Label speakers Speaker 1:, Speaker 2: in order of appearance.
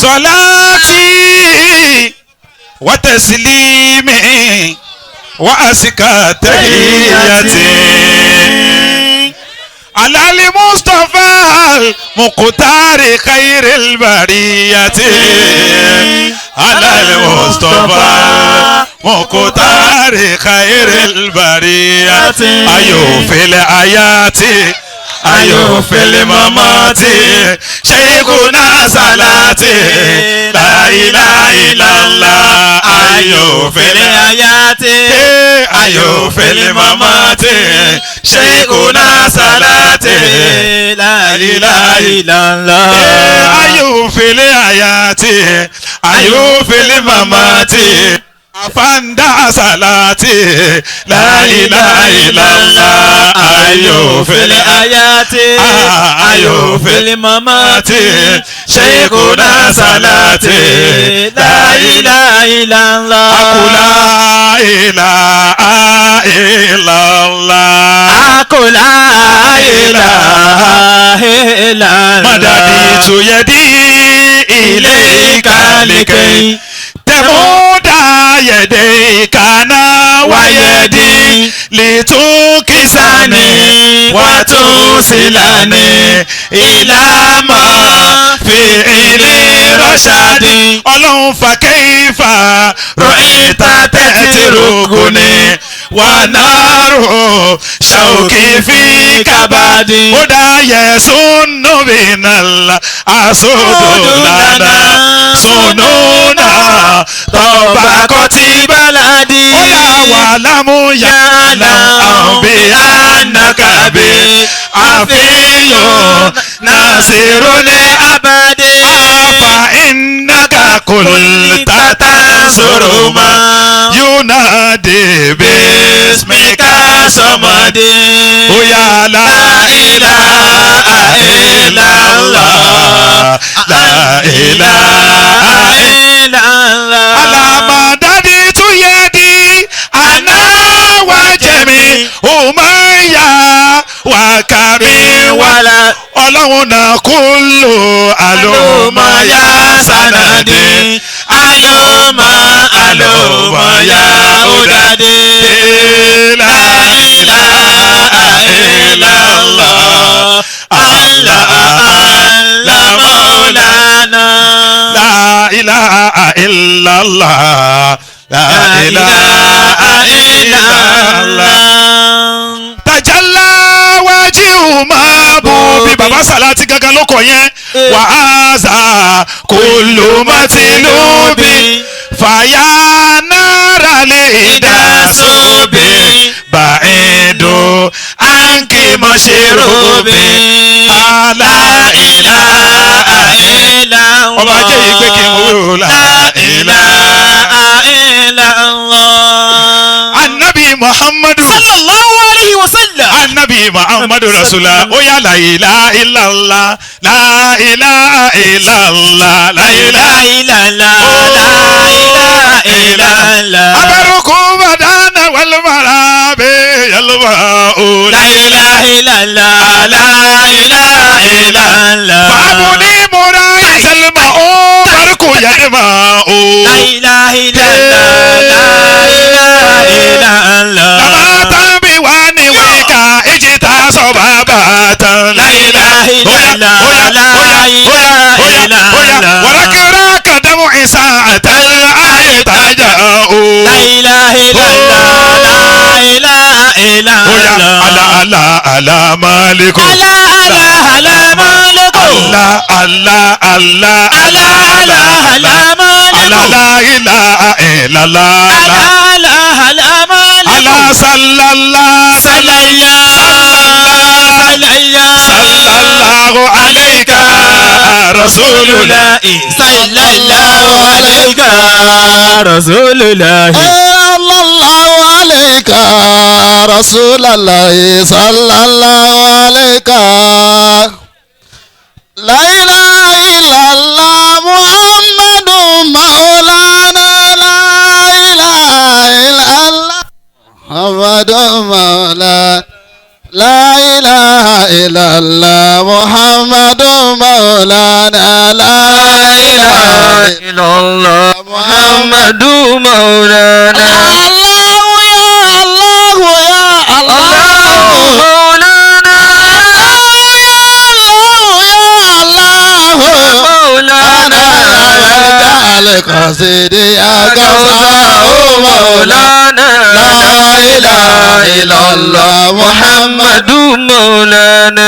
Speaker 1: صلاتي وتسليمي وأزكى تحياتي على المصطفى المختار خير البرية على المصطفى المختار خير البرية أيو في الآيات أيو في الممات شيخنا صلاتي لا إله إلا الله أيو في الآيات أيو في الممات شيخنا صلاتي لا إله إلا الله أيو في الآيات أيو في الممات أفندا صلاتي لا إله إلا الله أيو في الآيات أيو في الممات شيخنا صلاتي لا إله إلا الله أقول لا إله إلا الله أقول لا إله إلا الله مددت يدي إليك لكي تمود يديك أنا ويدي لتوكسني وتوصلني إلى ما في إلي رشدي ألون فكيف رأيت تتركني ونار شوكي في كبدي ودا يسون بين الأسود لنا سنونا طبقتي بلدي ولا ولم يعلم بأنك بي عفي ناصر لأبدي فإنك قلت تنصر ما ينادي باسمك صمدي ويا لا إله إلا الله لا إله إلا الله على مددت يدي أنا وجميع أمية وكريم ولا ọlọ́run náà kúlò àlòmọ́ yá sànàdé àlòmọ́ yá òdàdé la ilaha illallah Allah maulana la ilaha illallah la ilaha illallah tajalla wájú máa bò bí baba Salati gangan ló kọ yẹn wàhálà kò ló má ti lóbi fàyà náírà lè dá sóbì bàẹ́dọ̀ ànkì mọ̀ṣẹ́rọ̀bì aláìlá àìlá ọba jẹ́ ìgbé kí n wúrò láìlá àìlá anabi Muhammadu sallallahu alayhi wa sallam anabi Muhammadu rasulullah ó yá la ilaha illallah la ilaha illallah la ilaha illallah la ilaha illallah abaruku badana wal marabe yalwa la ilaha illallah la ilaha illallah fa'budi murai salma o barku yadma o la ilaha illallah la ilaha illallah tamatan bi wani wika ijita sobabatan la ilaha illallah la ilaha illallah warakira kadamu isa'atan aytaja'u la ilaha illallah la ilaha illallah ala maliku ala maliku Allah maliku la ilaha illallah ala sallallahu alayka rasulullah sallallahu alayka rasulullah
Speaker 2: sallallahu alayka rasulullah sallallahu alayka la ilaha illallah muhammadun maulana la ilaha illallah muhammadun maulana la ilaha illallah muhammadun maulana la ilaha
Speaker 1: illallah Muhammadu Maulana.
Speaker 2: Allahu ya Allahu ya Allahu
Speaker 1: Maulana. Maulana.
Speaker 2: Al-Qasidi Agasa
Speaker 1: Maulana.
Speaker 2: La ilaha illallah
Speaker 1: Muhammadu Maulana.